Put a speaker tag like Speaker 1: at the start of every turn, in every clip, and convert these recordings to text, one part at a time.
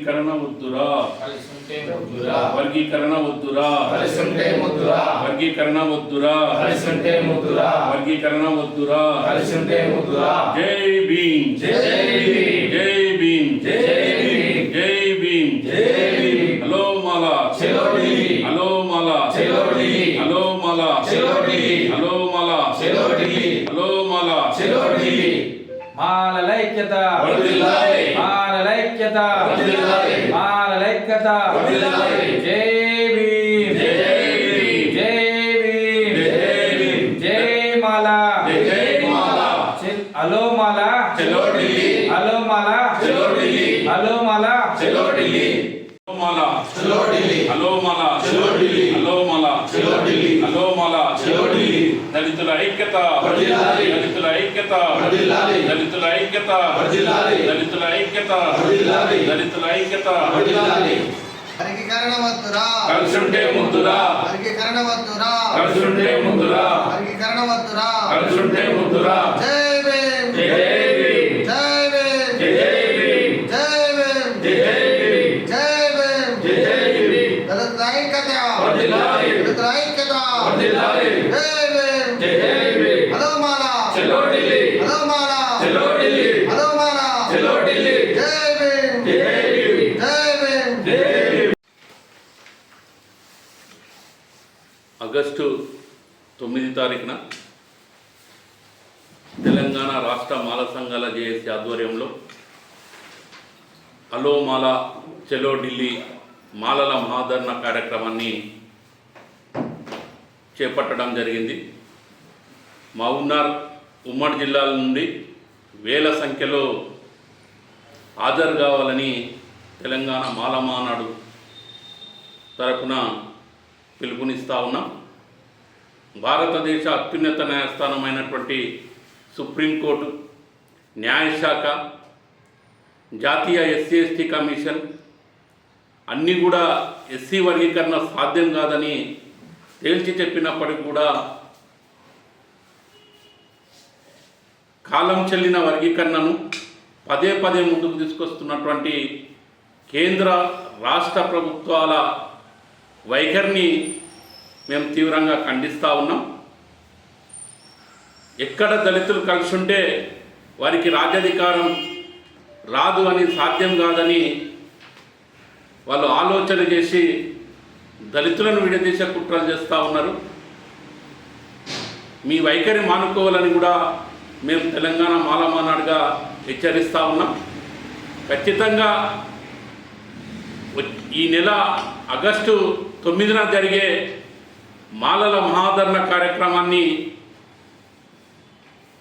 Speaker 1: వర్గీకరణ వద్దురా
Speaker 2: కలిసుంటే ముద్దురా
Speaker 1: వర్గీకరణ వద్దురా
Speaker 2: కలిసుంటే ముద్దురా
Speaker 1: వర్గీకరణ వద్దురా
Speaker 2: కలిసుంటే ముద్దురా
Speaker 1: వర్గీకరణ వద్దురా
Speaker 2: కలిసుంటే ముద్దురా
Speaker 1: జై భీమ్
Speaker 2: జై భీమ్
Speaker 1: జై భీమ్
Speaker 2: జై భీమ్
Speaker 1: జై భీమ్
Speaker 2: జై భీమ్
Speaker 1: హలో మాలా
Speaker 2: చలో ఢిల్లీ
Speaker 1: హలో మాలా
Speaker 2: చలో ఢిల్లీ
Speaker 1: హలో మాలా
Speaker 2: చలో ఢిల్లీ
Speaker 1: హలో మాలా
Speaker 2: చలో ఢిల్లీ
Speaker 1: హలో మాలా
Speaker 2: చలో ఢిల్లీ
Speaker 3: మాలలైక్యత
Speaker 2: వర్ధిల్లాలి
Speaker 3: మాలలైక్యత
Speaker 2: వర్ధిల్లాలి
Speaker 3: మాలలైక్యత
Speaker 2: వర్ధిల్లాలి
Speaker 3: జై భీమ్
Speaker 2: జై భీమ్
Speaker 3: జై భీమ్
Speaker 2: జై భీమ్
Speaker 3: జై మాలా
Speaker 2: జై మాలా
Speaker 3: హలో మాలా
Speaker 2: చలో ఢిల్లీ
Speaker 3: హలో మాలా
Speaker 2: చలో ఢిల్లీ
Speaker 3: హలో మాలా
Speaker 2: చలో ఢిల్లీ
Speaker 1: హలో మాలా
Speaker 2: చలో ఢిల్లీ
Speaker 1: హలో మాలా
Speaker 2: చలో ఢిల్లీ
Speaker 1: హలో మాలా
Speaker 2: చలో ఢిల్లీ
Speaker 1: హలో మాలా
Speaker 2: చలో ఢిల్లీ
Speaker 1: దళితుల ఐక్యత
Speaker 2: వర్ధిల్లాలి
Speaker 1: దళితుల ఐక్యత
Speaker 2: వర్ధిల్లాలి
Speaker 1: దళితుల ఐక్యత
Speaker 2: వర్ధిల్లాలి
Speaker 1: దళితుల ఐక్యత
Speaker 2: వర్ధిల్లాలి
Speaker 1: దళితుల ఐక్యత
Speaker 2: వర్ధిల్లాలి
Speaker 4: వర్గీకరణ వద్దురా
Speaker 2: కలిసుంటే ముద్దురా
Speaker 4: వర్గీకరణ వద్దురా
Speaker 2: కలిసుంటే ముద్దురా
Speaker 4: వర్గీకరణ వద్దురా
Speaker 2: కలిసుంటే ముద్దురా
Speaker 4: జై భీమ్
Speaker 2: జై భీమ్
Speaker 4: జై భీమ్
Speaker 2: జై భీమ్
Speaker 4: జై భీమ్
Speaker 2: జై భీమ్
Speaker 4: జై భీమ్
Speaker 2: జై భీమ్
Speaker 4: దళితుల ఐక్యత
Speaker 2: వర్ధిల్లాలి
Speaker 4: దళితుల ఐక్యత
Speaker 2: వర్ధిల్లాలి
Speaker 4: జై భీమ్
Speaker 2: జై భీమ్
Speaker 4: హలో మాలా
Speaker 2: చలో ఢిల్లీ
Speaker 4: హలో మాలా
Speaker 2: చలో ఢిల్లీ
Speaker 4: హలో మాలా
Speaker 2: చలో ఢిల్లీ
Speaker 4: జై భీమ్
Speaker 2: జై భీమ్
Speaker 4: జై భీమ్
Speaker 2: జై భీమ్
Speaker 1: ఆగస్టు 9 తారీఖున తెలంగాణ రాష్ట్ర మాల సంఘాల జేఏసీ ఆధ్వర్యంలో హలో మాల చలో ఢిల్లీ మాలల మహాధరణ కార్యక్రమాన్ని చేపట్టడం జరిగింది. మహబూబ్నగర్ ఉమ్మడి జిల్లాల నుండి వేల సంఖ్యలో హాజరు కావాలని తెలంగాణ మాల మహానాడు తరపున పిలుపునిస్తూ ఉన్నాం. భారతదేశ అత్యున్నత న్యాయస్థానమైనటువంటి సుప్రీంకోర్టు, న్యాయశాఖ, జాతీయ ఎస్సీ ఎస్టీ కమిషన్ అన్నీ కూడా ఎస్సీ వర్గీకరణ సాధ్యం కాదని తేల్చి చెప్పినప్పటికీ కూడా కాలం చెల్లిన వర్గీకరణను పదే పదే ముందుకు తీసుకొస్తున్నటువంటి కేంద్ర రాష్ట్ర ప్రభుత్వాల వైఖరిని మేము తీవ్రంగా ఖండిస్తూ ఉన్నాం. ఎక్కడ దళితులు కలిసి ఉంటే వారికి రాజ్యాధికారం రాదు అని, సాధ్యం కాదని వాళ్ళు ఆలోచన చేసి దళితులను విడదీసే కుట్రలు చేస్తూ ఉన్నారు. మీ వైఖరి మానుకోవాలని కూడా మేము తెలంగాణ మాల మహానాడుగా హెచ్చరిస్తూ ఉన్నాం. ఖచ్చితంగా ఈ నెల ఆగస్టు 9న జరిగే మాలల మహాధరణ కార్యక్రమాన్ని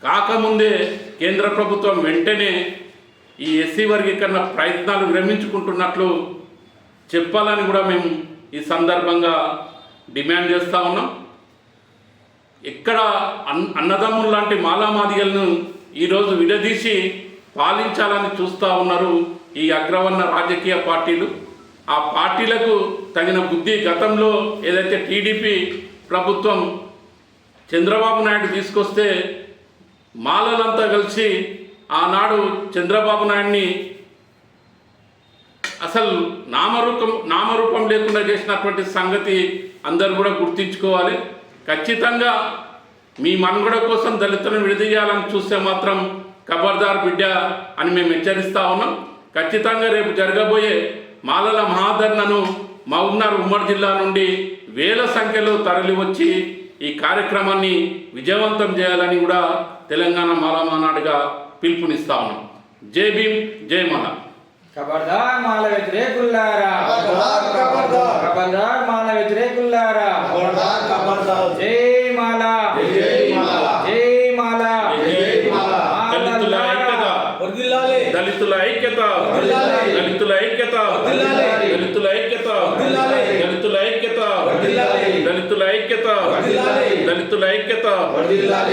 Speaker 1: కాకముందే కేంద్ర ప్రభుత్వం వెంటనే ఈ ఎస్సీ వర్గీకరణ ప్రయత్నాలు విరమించుకుంటున్నట్లు చెప్పాలని కూడా మేము ఈ సందర్భంగా డిమాండ్ చేస్తూ ఉన్నాం. ఎక్కడ అన్నదమ్ములు లాంటి మాలామాదిగలను ఈరోజు విడదీసి పాలించాలని చూస్తూ ఉన్నారు ఈ అగ్రవర్ణ రాజకీయ పార్టీలు. ఆ పార్టీలకు తగిన బుద్ధి గతంలో ఏదైతే టీడీపీ ప్రభుత్వం చంద్రబాబు నాయుడు తీసుకొస్తే మాలలంతా కలిసి ఆనాడు చంద్రబాబు నాయుడిని అసలు నామరూపం లేకుండా చేసినటువంటి సంగతి అందరూ కూడా గుర్తించుకోవాలి. ఖచ్చితంగా మీ మనుగడ కోసం దళితులను విడదీయాలని చూస్తే మాత్రం ఖబర్దార్ బిడ్డ అని మేము హెచ్చరిస్తూ ఉన్నాం. ఖచ్చితంగా రేపు జరగబోయే మాలల మహాధరణను మహబూబ్నగర్ ఉమ్మడి జిల్లా నుండి వేల సంఖ్యలో తరలి వచ్చి ఈ కార్యక్రమాన్ని విజయవంతం చేయాలని కూడా తెలంగాణ మాల మహానాడుగా పిలుపునిస్తా ఉన్నాం. జై భీమ్, జై మాల.
Speaker 3: ఖబర్దార్ మాల వ్యతిరేకులారా, ఖబర్దార్ మాల వ్యతిరేకులారా, జై మాల,
Speaker 2: జై మాల,
Speaker 3: జై మాల,
Speaker 2: జై మాల.
Speaker 1: దళితుల ఐక్యత,
Speaker 2: వర్ధిల్లాలి
Speaker 1: దళితుల ఐక్యత,
Speaker 2: వర్ధిల్లాలి,
Speaker 1: దళితుల ఐక్యత,
Speaker 2: వర్ధిల్లాలి,
Speaker 1: దళితుల ఐక్యత,
Speaker 2: వర్ధిల్లాలి,
Speaker 1: దళితుల ఐక్యత,
Speaker 2: వర్ధిల్లాలి,
Speaker 1: దళితుల ఐక్యత,
Speaker 2: వర్ధిల్లాలి,
Speaker 1: దళితుల ఐక్యత.
Speaker 2: వర్ధిల్లాలి.